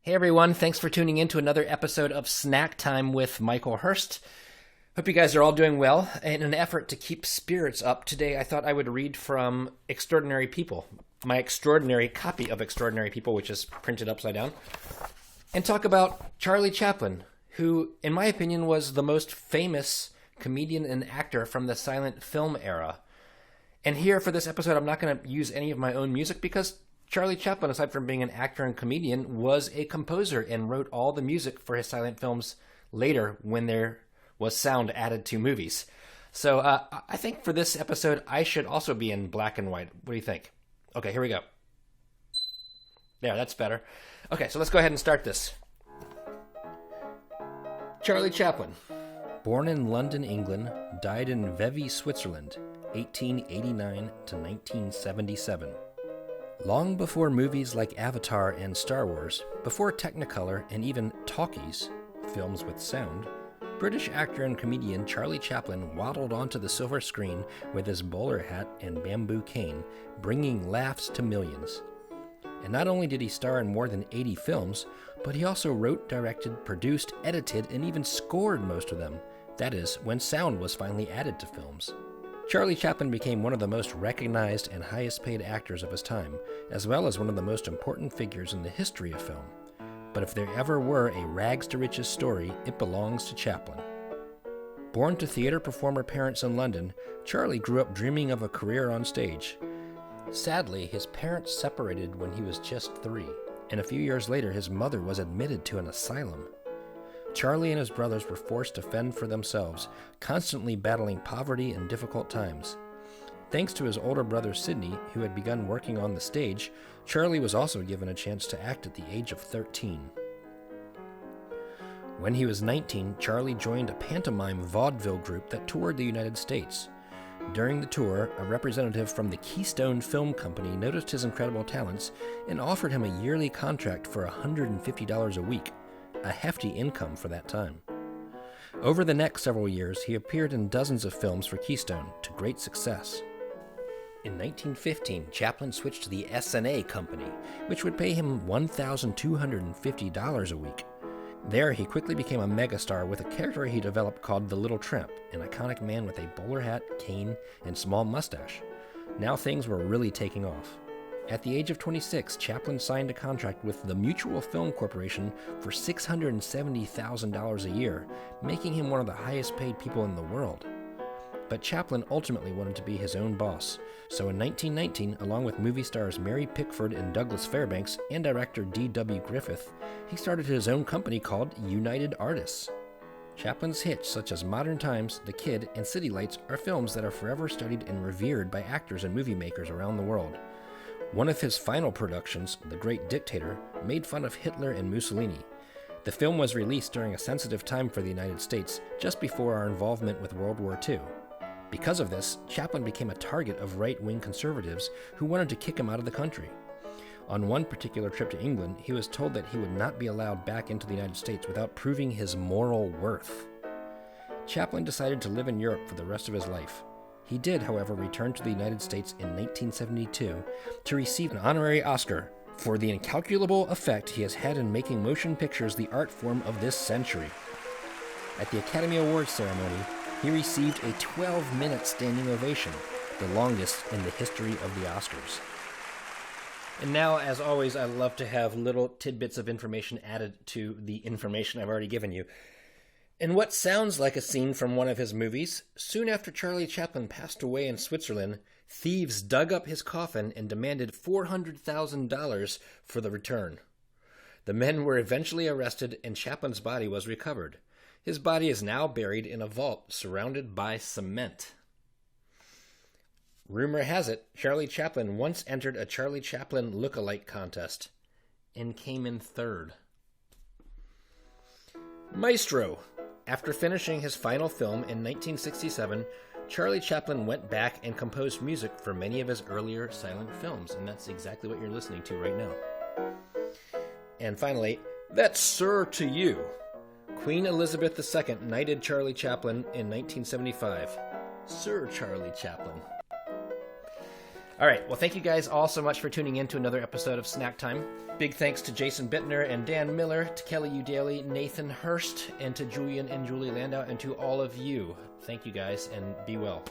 Hey everyone, thanks for tuning in to another episode of Snack Time with Michael Hearst. Hope you guys are all doing well. In an effort to keep spirits up, today I thought I would read from Extraordinary People, my extraordinary copy of Extraordinary People, which is printed upside down, and talk about Charlie Chaplin, who, in my opinion, was the most famous comedian and actor from the silent film era. And here for this episode, I'm not going to use any of my own music because Charlie Chaplin, aside from being an actor and comedian, was a composer and wrote all the music for his silent films later when there was sound added to movies. So I think for this episode, I should also be in black and white. What do you think? Okay, here we go. There, that's better. Okay, so let's go ahead and start this. Charlie Chaplin. Born in London, England, died in Vevey, Switzerland, 1889 to 1977. Long before movies like Avatar and Star Wars, before Technicolor and even talkies, films with sound, British actor and comedian Charlie Chaplin waddled onto the silver screen with his bowler hat and bamboo cane, bringing laughs to millions. And not only did he star in more than 80 films, but he also wrote, directed, produced, edited, and even scored most of them. That is, when sound was finally added to films. Charlie Chaplin became one of the most recognized and highest-paid actors of his time, as well as one of the most important figures in the history of film. But if there ever were a rags-to-riches story, it belongs to Chaplin. Born to theater performer parents in London, Charlie grew up dreaming of a career on stage. Sadly, his parents separated when he was just 3, and a few years later his mother was admitted to an asylum. Charlie and his brothers were forced to fend for themselves, constantly battling poverty and difficult times. Thanks to his older brother Sidney, who had begun working on the stage, Charlie was also given a chance to act at the age of 13. When he was 19, Charlie joined a pantomime vaudeville group that toured the United States. During the tour, a representative from the Keystone Film Company noticed his incredible talents and offered him a yearly contract for $150 a week, a hefty income for that time. Over the next several years, he appeared in dozens of films for Keystone, to great success. In 1915, Chaplin switched to the SNA Company, which would pay him $1,250 a week. There, he quickly became a megastar with a character he developed called the Little Tramp, an iconic man with a bowler hat, cane, and small mustache. Now things were really taking off. At the age of 26, Chaplin signed a contract with the Mutual Film Corporation for $670,000 a year, making him one of the highest-paid people in the world. But Chaplin ultimately wanted to be his own boss, so in 1919, along with movie stars Mary Pickford and Douglas Fairbanks and director D.W. Griffith, he started his own company called United Artists. Chaplin's hits such as Modern Times, The Kid, and City Lights are films that are forever studied and revered by actors and movie makers around the world. One of his final productions, The Great Dictator, made fun of Hitler and Mussolini. The film was released during a sensitive time for the United States, just before our involvement with World War II. Because of this, Chaplin became a target of right-wing conservatives who wanted to kick him out of the country. On one particular trip to England, he was told that he would not be allowed back into the United States without proving his moral worth. Chaplin decided to live in Europe for the rest of his life. He did, however, return to the United States in 1972 to receive an honorary Oscar for the incalculable effect he has had in making motion pictures the art form of this century. At the Academy Awards ceremony, he received a 12-minute standing ovation, the longest in the history of the Oscars. And now, as always, I love to have little tidbits of information added to the information I've already given you. In what sounds like a scene from one of his movies, soon after Charlie Chaplin passed away in Switzerland, thieves dug up his coffin and demanded $400,000 for the return. The men were eventually arrested and Chaplin's body was recovered. His body is now buried in a vault surrounded by cement. Rumor has it, Charlie Chaplin once entered a Charlie Chaplin look-alike contest and came in third. Maestro. After finishing his final film in 1967, Charlie Chaplin went back and composed music for many of his earlier silent films, and that's exactly what you're listening to right now. And finally, that's Sir to you. Queen Elizabeth II knighted Charlie Chaplin in 1975. Sir Charlie Chaplin. All right, well, thank you guys all so much for tuning in to another episode of Snack Time. Big thanks to Jason Bitner and Dan Miller, to Kelly Eudailey, Nathan Hearst, and to Julian and Julie Landau, and to all of you. Thank you guys, and be well.